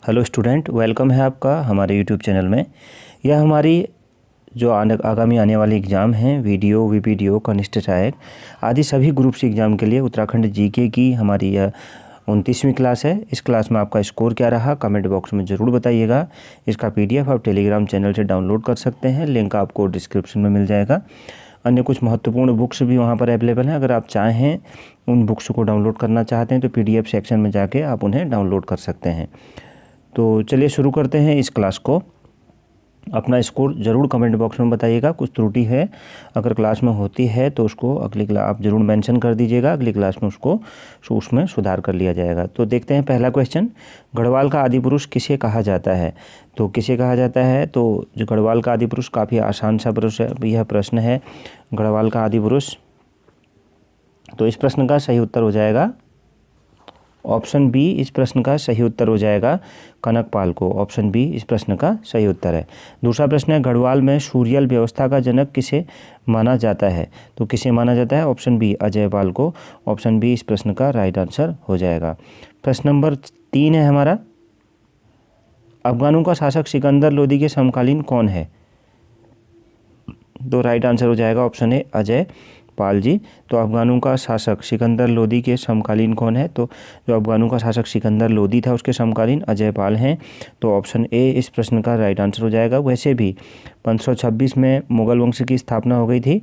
Hello student, welcome है आपका हमारे यूट्यूब चैनल में। यह हमारी जो आगामी आने वाले एग्ज़ाम हैं, वीडियो, वीपीडीओ, कनिष्ठ सहायक आदि सभी ग्रुप्स एग्ज़ाम के लिए उत्तराखंड जीके की हमारी यह 29वीं क्लास है। इस क्लास में आपका स्कोर क्या रहा कमेंट बॉक्स में ज़रूर बताइएगा। इसका पीडीएफ आप टेलीग्राम चैनल से डाउनलोड कर सकते हैं, लिंक आपको डिस्क्रिप्शन में मिल जाएगा। अन्य कुछ महत्वपूर्ण बुक्स भी वहाँ पर अवेलेबल हैं। अगर आप चाहें उन बुक्स को डाउनलोड करना चाहते हैं तो पीडीएफ सेक्शन में जाके आप उन्हें डाउनलोड कर सकते हैं। तो चलिए शुरू करते हैं इस क्लास को। अपना स्कोर ज़रूर कमेंट बॉक्स में बताइएगा। कुछ त्रुटि है अगर क्लास में होती है तो उसको अगली क्लास आप ज़रूर मेंशन कर दीजिएगा, अगली क्लास में उसमें सुधार कर लिया जाएगा। तो देखते हैं पहला क्वेश्चन, गढ़वाल का आदि पुरुष किसे कहा जाता है? तो किसे कहा जाता है? तो जो गढ़वाल का आदि पुरुष, काफ़ी आसान सा पुरुष है यह प्रश्न है, गढ़वाल का आदि पुरुष। तो इस प्रश्न का सही उत्तर हो जाएगा ऑप्शन बी। इस प्रश्न का सही उत्तर हो जाएगा कनकपाल को। ऑप्शन बी इस प्रश्न का सही उत्तर है। दूसरा प्रश्न है, गढ़वाल में सूरियल व्यवस्था का जनक किसे माना जाता है? तो किसे माना जाता है? ऑप्शन बी अजयपाल को। ऑप्शन बी इस प्रश्न का राइट आंसर हो जाएगा। प्रश्न नंबर 3 है हमारा, अफगानों का शासक सिकंदर लोदी के समकालीन कौन है? तो राइट आंसर हो जाएगा ऑप्शन ए अजय पाल जी। तो अफगानों का शासक सिकंदर लोदी के समकालीन कौन है? तो जो अफगानों का शासक सिकंदर लोदी था उसके समकालीन अजय पाल हैं। तो ऑप्शन ए इस प्रश्न का राइट आंसर हो जाएगा। वैसे भी 1526 में मुगल वंश की स्थापना हो गई थी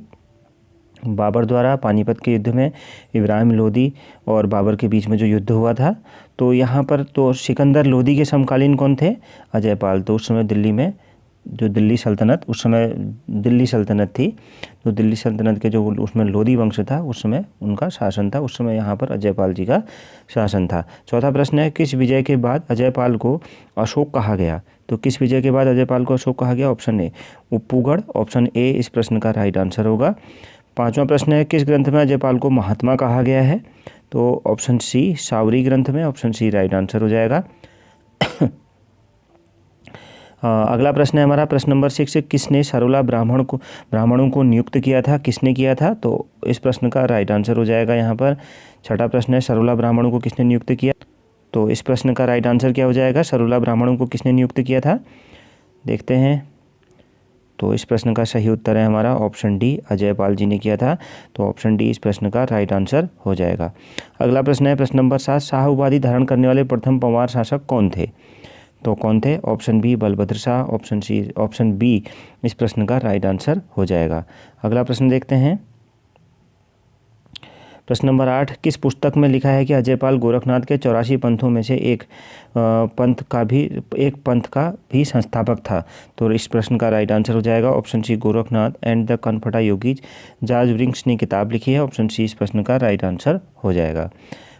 बाबर द्वारा। पानीपत के युद्ध में इब्राहिम लोदी और बाबर के बीच में जो युद्ध हुआ था, तो यहाँ पर तो सिकंदर लोदी के समकालीन कौन थे? अजय पाल। तो उस समय दिल्ली में जो दिल्ली सल्तनत, उस समय दिल्ली सल्तनत थी, तो दिल्ली सल्तनत के जो उसमें लोदी वंश था उस समय उनका शासन था। उस समय यहाँ पर अजयपाल जी का शासन था। चौथा प्रश्न है, किस विजय के बाद अजयपाल को अशोक कहा गया? तो किस विजय के बाद अजयपाल को अशोक कहा गया? Option A उप्पूगढ़। ऑप्शन ए इस प्रश्न का राइट आंसर होगा। पाँचवा प्रश्न है, किस ग्रंथ में अजयपाल को महात्मा कहा गया है? तो ऑप्शन सी सावरी ग्रंथ में। ऑप्शन सी राइट आंसर हो जाएगा। अगला प्रश्न है हमारा प्रश्न नंबर 6, किसने सरोला ब्राह्मणों को नियुक्त किया था? किसने किया था? तो इस प्रश्न का राइट आंसर हो जाएगा यहाँ पर। छठा प्रश्न है, सरोला ब्राह्मणों को किसने नियुक्त किया? तो इस प्रश्न का राइट आंसर क्या हो जाएगा? सरोला ब्राह्मणों को किसने नियुक्त किया था? देखते हैं। तो इस प्रश्न का सही उत्तर है हमारा ऑप्शन डी अजयपाल जी ने किया था। तो ऑप्शन डी इस प्रश्न का राइट आंसर हो जाएगा। अगला प्रश्न है प्रश्न नंबर 7, शाह उपाधि धारण करने वाले प्रथम पंवार शासक कौन थे? तो कौन थे? Option B Balbhadra Shah. Option B इस प्रश्न का राइट आंसर हो जाएगा। अगला प्रश्न देखते हैं। प्रश्न नंबर 8, किस पुस्तक में लिखा है कि अजयपाल गोरखनाथ के 84 पंथों में से एक पंथ का भी संस्थापक था? तो इस प्रश्न का राइट आंसर हो जाएगा option C Gorakhnath and the Kanphata Yogis George Briggs ने किताब लिखी है। ऑप्शन सी इस प्रश्न का राइट आंसर हो जाएगा।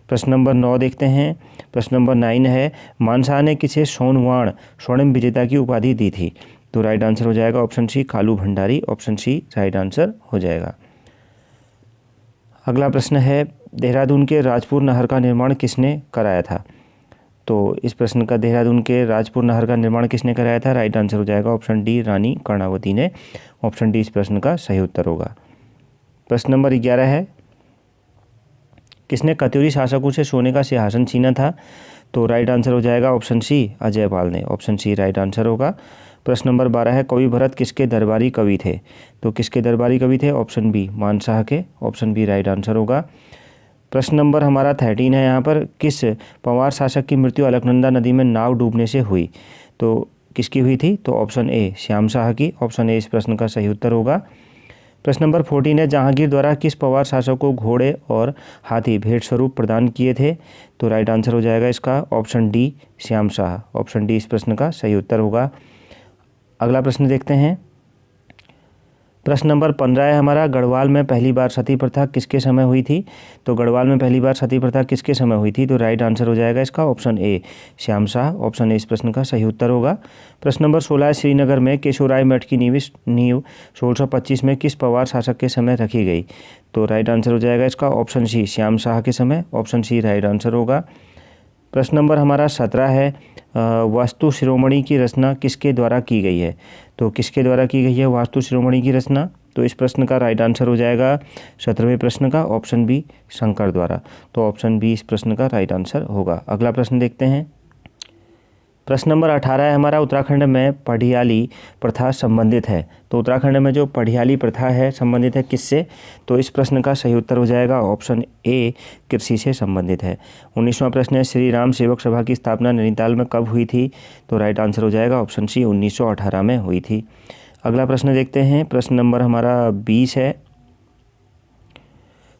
प्रश्न नंबर 9 देखते हैं। प्रश्न नंबर 9 है, मानशाह ने किसे सोनवाण स्वर्णिम विजेता की उपाधि दी थी? तो राइट आंसर हो जाएगा option C Kalu Bhandari. Option C right answer हो जाएगा। अगला प्रश्न है, देहरादून के राजपुर नहर का निर्माण किसने कराया था? तो इस प्रश्न का देहरादून के राजपुर नहर का निर्माण किसने कराया था? राइट आंसर हो जाएगा ऑप्शन डी रानी कर्णावती ने। ऑप्शन डी इस प्रश्न का सही उत्तर होगा। प्रश्न नंबर 11 है, किसने कत्यूरी शासकों से सोने का सिंहासन छीना था? तो राइट आंसर हो जाएगा ऑप्शन सी अजयपाल ने। ऑप्शन सी राइट आंसर होगा। प्रश्न नंबर 12 है, कवि भरत किसके दरबारी कवि थे? तो किसके दरबारी कवि थे? ऑप्शन बी मानशाह के। ऑप्शन बी राइट आंसर होगा। प्रश्न नंबर हमारा 13 है यहाँ पर, किस पंवार शासक की मृत्यु अलकनंदा नदी में नाव डूबने से हुई? तो किसकी हुई थी? तो ऑप्शन ए श्याम शाह की। ऑप्शन ए इस प्रश्न का सही उत्तर होगा। प्रश्न नंबर 14 है, जहांगीर द्वारा किस पंवार शासक को घोड़े और हाथी भेंट स्वरूप प्रदान किए थे? तो राइट आंसर हो जाएगा इसका option D Shyam Shah. Option D इस प्रश्न का सही उत्तर होगा। अगला प्रश्न देखते हैं। प्रश्न नंबर 15 है हमारा, गढ़वाल में पहली बार सती प्रथा किसके समय हुई थी? तो गढ़वाल में पहली बार सती प्रथा किसके समय हुई थी? तो राइट आंसर हो जाएगा इसका option A Shyam Shah. Option A इस प्रश्न का सही उत्तर होगा। प्रश्न नंबर 16, श्रीनगर में केशवराय मठ की नींव 1625 में किस पंवार शासक के समय रखी गई? तो राइट आंसर हो जाएगा इसका ऑप्शन सी श्याम शाह के समय। ऑप्शन सी राइट आंसर होगा। प्रश्न नंबर हमारा 17 है, वास्तु शिरोमणि की रचना किसके द्वारा की गई है? तो किसके द्वारा की गई है वास्तु शिरोमणि की रचना? तो इस प्रश्न का राइट आंसर हो जाएगा 17वें प्रश्न का ऑप्शन बी शंकर द्वारा। तो ऑप्शन बी इस प्रश्न का राइट आंसर होगा। अगला प्रश्न देखते हैं। प्रश्न नंबर 18 है हमारा, उत्तराखंड में पढ़ियाली प्रथा संबंधित है। तो उत्तराखंड में जो पढ़ियाली प्रथा है संबंधित है किससे? तो इस प्रश्न का सही उत्तर हो जाएगा ऑप्शन ए, कृषि से संबंधित है। 19वां प्रश्न है, श्री राम सेवक सभा की स्थापना नैनीताल में कब हुई थी? तो राइट आंसर हो जाएगा ऑप्शन सी, 1918 में हुई थी। अगला प्रश्न देखते हैं, प्रश्न नंबर हमारा 20 है,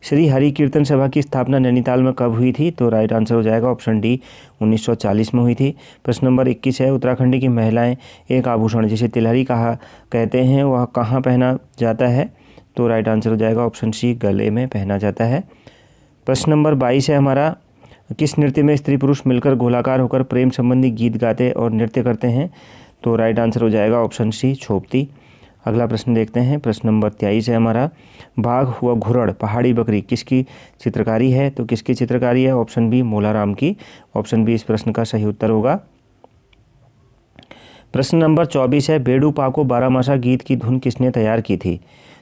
श्री हरि कीर्तन सभा की स्थापना नैनीताल में कब हुई थी? तो राइट आंसर हो जाएगा ऑप्शन डी, 1940 में हुई थी। प्रश्न नंबर 21 है, उत्तराखंड की महिलाएं एक आभूषण जिसे तिलहरी कहते हैं वह कहाँ पहना जाता है? तो राइट आंसर हो जाएगा ऑप्शन सी, गले में पहना जाता है। प्रश्न नंबर 22 है हमारा, किस नृत्य में स्त्री पुरुष मिलकर गोलाकार होकर प्रेम संबंधी गीत गाते और नृत्य करते हैं? तो राइट आंसर हो जाएगा ऑप्शन सी, छोपती। अगला प्रश्न देखते हैं, प्रश्न नंबर 23 है हमारा, बाघ हुआ घुरड़ पहाड़ी बकरी किसकी चित्रकारी है? तो किसकी चित्रकारी है? ऑप्शन बी, मोलाराम की। ऑप्शन बी इस प्रश्न का सही उत्तर होगा। प्रश्न नंबर 24 है, बेड़ू पाको बारामासा गीत की धुन किसने तैयार की थी?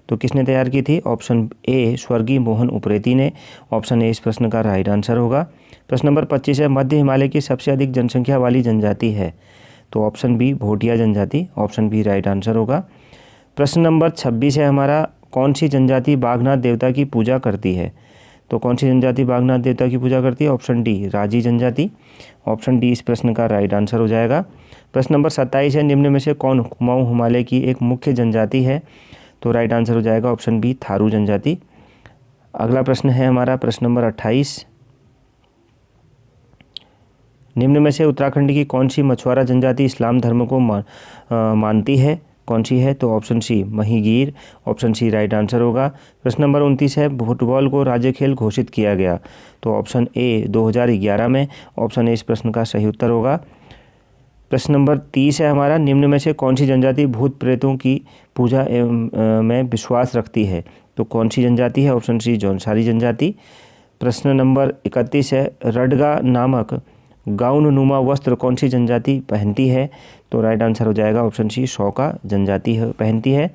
तो किसने तैयार की थी? ऑप्शन ए, स्वर्गीय मोहन उप्रेती ने। ऑप्शन ए इस प्रश्न का राइट आंसर होगा। प्रश्न नंबर 25 है, मध्य हिमालय की सबसे अधिक जनसंख्या वाली जनजाति है? तो ऑप्शन बी, भोटिया जनजाति। ऑप्शन बी राइट आंसर होगा। प्रश्न नंबर 26 है हमारा, कौन सी जनजाति बागनाथ देवता की पूजा करती है? तो कौन सी जनजाति बागनाथ देवता की पूजा करती है? ऑप्शन डी, राजी जनजाति। ऑप्शन डी इस प्रश्न का राइट आंसर हो जाएगा। प्रश्न नंबर 27 है, निम्न में से कौन कुमाऊं हिमालय की एक मुख्य जनजाति है? तो राइट आंसर हो जाएगा ऑप्शन बी, थारू जनजाति। अगला प्रश्न है हमारा प्रश्न नंबर 28, निम्न में से उत्तराखंड की कौन सी मछुआरा जनजाति इस्लाम धर्म को मानती है? कौन सी है? तो option C, Mahigir. Option C right answer होगा। प्रश्न नंबर 29 है, फुटबॉल को राज्य खेल घोषित किया गया? तो ऑप्शन ए, 2011 में। ऑप्शन ए इस प्रश्न का सही उत्तर होगा। प्रश्न नंबर 30 है हमारा, निम्न में से कौन सी जनजाति भूत प्रेतों की पूजा में विश्वास रखती है? तो कौन सी जनजाति है? ऑप्शन सी, जौनसारी जनजाति। प्रश्न नंबर 31 है, रडगा नामक गाउन नुमा वस्त्र कौन सी जनजाति पहनती है? तो राइट आंसर हो जाएगा ऑप्शन सी, शौका जनजाति पहनती है।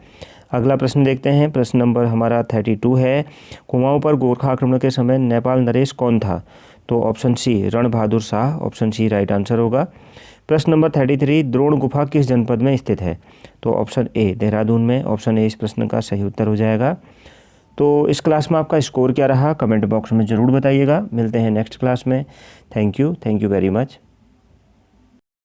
अगला प्रश्न देखते हैं, प्रश्न नंबर हमारा 32 है, कुमाऊं पर गोरखा आक्रमण के समय नेपाल नरेश कौन था? तो option C, Rana Bahadur Shah. Option C right answer होगा। प्रश्न नंबर 33, द्रोण गुफा किस जनपद में स्थित है? तो ऑप्शन ए, देहरादून में। ऑप्शन ए इस प्रश्न का सही उत्तर हो जाएगा। तो इस क्लास में आपका स्कोर क्या रहा कमेंट बॉक्स में ज़रूर बताइएगा। मिलते हैं नेक्स्ट क्लास में। Thank you very much.